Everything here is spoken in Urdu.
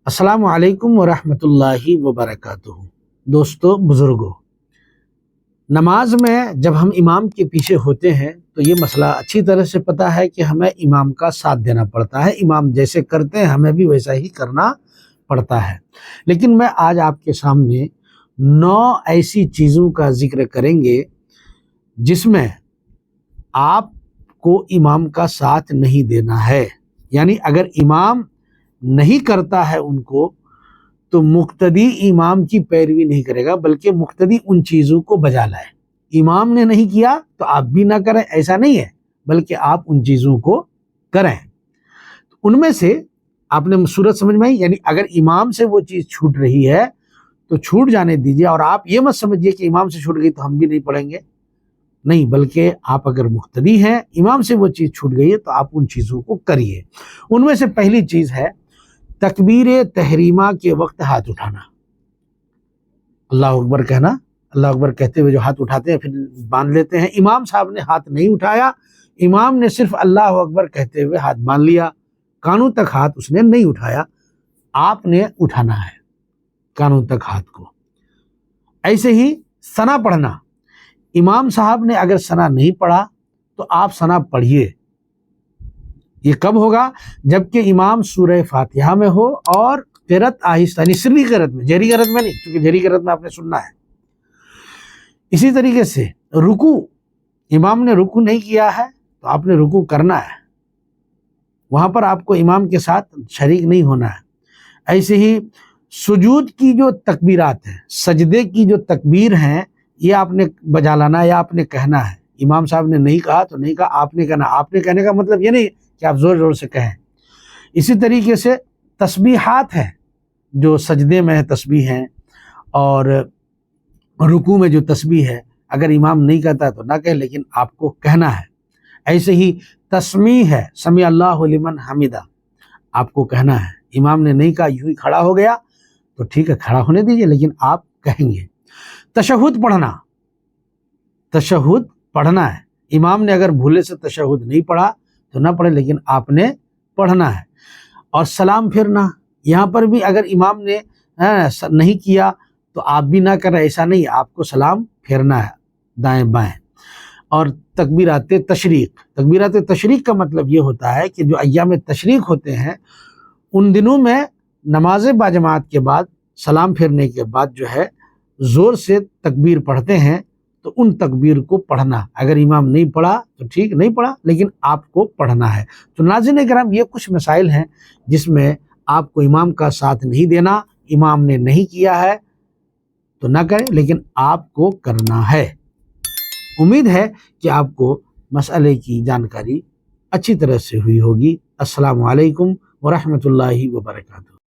السلام علیکم ورحمۃ اللہ وبرکاتہ۔ دوستو، بزرگوں، نماز میں جب ہم امام کے پیچھے ہوتے ہیں تو یہ مسئلہ اچھی طرح سے پتہ ہے کہ ہمیں امام کا ساتھ دینا پڑتا ہے۔ امام جیسے کرتے ہیں ہمیں بھی ویسا ہی کرنا پڑتا ہے۔ لیکن میں آج آپ کے سامنے 9 ایسی چیزوں کا ذکر کریں گے جس میں آپ کو امام کا ساتھ نہیں دینا ہے، یعنی اگر امام نہیں کرتا ہے ان کو تو مقتدی امام کی پیروی نہیں کرے گا، بلکہ مقتدی ان چیزوں کو بجا لائے۔ امام نے نہیں کیا تو آپ بھی نہ کریں، ایسا نہیں ہے، بلکہ آپ ان چیزوں کو کریں۔ ان میں سے آپ نے صورت سمجھ میں آئی، یعنی اگر امام سے وہ چیز چھوٹ رہی ہے تو چھوٹ جانے دیجیے، اور آپ یہ مت سمجھیے کہ امام سے چھوٹ گئی تو ہم بھی نہیں پڑھیں گے، نہیں، بلکہ آپ اگر مقتدی ہیں، امام سے وہ چیز چھوٹ گئی ہے تو آپ ان چیزوں کو کریے۔ ان میں سے پہلی چیز ہے تکبیر تحریمہ کے وقت ہاتھ اٹھانا، اللہ اکبر کہنا۔ اللہ اکبر کہتے ہوئے جو ہاتھ اٹھاتے ہیں پھر باندھ لیتے ہیں، امام صاحب نے ہاتھ نہیں اٹھایا، امام نے صرف اللہ اکبر کہتے ہوئے ہاتھ باندھ لیا، کانوں تک ہاتھ اس نے نہیں اٹھایا، آپ نے اٹھانا ہے کانوں تک ہاتھ کو۔ ایسے ہی ثنا پڑھنا، امام صاحب نے اگر ثنا نہیں پڑھا تو آپ ثنا پڑھیے۔ یہ کب ہوگا؟ جبکہ امام سورہ فاتحہ میں ہو اور قرأت آہستہ، یعنی سری قرأت میں، جہری قرأت میں نہیں، کیونکہ جہری قرأت میں آپ نے سننا ہے۔ اسی طریقے سے رکوع، امام نے رکوع نہیں کیا ہے تو آپ نے رکوع کرنا ہے، وہاں پر آپ کو امام کے ساتھ شریک نہیں ہونا ہے۔ ایسے ہی سجود کی جو تکبیرات ہیں، سجدے کی جو تکبیر ہیں، یہ آپ نے بجا لانا ہے یا آپ نے کہنا ہے۔ امام صاحب نے نہیں کہا تو نہیں کہا، آپ نے کہنا۔ آپ نے کہنے کا مطلب یہ نہیں کہ آپ زور زور سے کہیں۔ اسی طریقے سے تسبیحات ہیں، جو سجدے میں تسبیح ہیں اور رکوع میں جو تسبیح ہے، اگر امام نہیں کہتا تو نہ کہے، لیکن آپ کو کہنا ہے۔ ایسے ہی تسمیع ہے، سمیع اللہ لمن حمدہ، آپ کو کہنا ہے۔ امام نے نہیں کہا، یوں ہی کھڑا ہو گیا تو ٹھیک ہے، کھڑا ہونے دیجیے، لیکن آپ کہیں گے۔ تشہد پڑھنا، تشہد پڑھنا ہے، امام نے اگر بھولے سے تشہد نہیں پڑھا تو نہ پڑھے، لیکن آپ نے پڑھنا ہے۔ اور سلام پھرنا، یہاں پر بھی اگر امام نے نہیں کیا تو آپ بھی نہ کریں، ایسا نہیں، آپ کو سلام پھیرنا ہے دائیں بائیں۔ اور تکبیرات تشریق، تکبیرات تشریق کا مطلب یہ ہوتا ہے کہ جو ایام تشریق ہوتے ہیں ان دنوں میں نماز باجماعت کے بعد، سلام پھیرنے کے بعد جو ہے زور سے تکبیر پڑھتے ہیں، تو ان تکبیر کو پڑھنا، اگر امام نہیں پڑھا تو ٹھیک، نہیں پڑھا، لیکن آپ کو پڑھنا ہے۔ تو ناظرین کرام، یہ کچھ مسائل ہیں جس میں آپ کو امام کا ساتھ نہیں دینا، امام نے نہیں کیا ہے تو نہ کریں، لیکن آپ کو کرنا ہے۔ امید ہے کہ آپ کو مسئلے کی جانکاری اچھی طرح سے ہوئی ہوگی۔ السلام علیکم ورحمۃ اللہ وبرکاتہ۔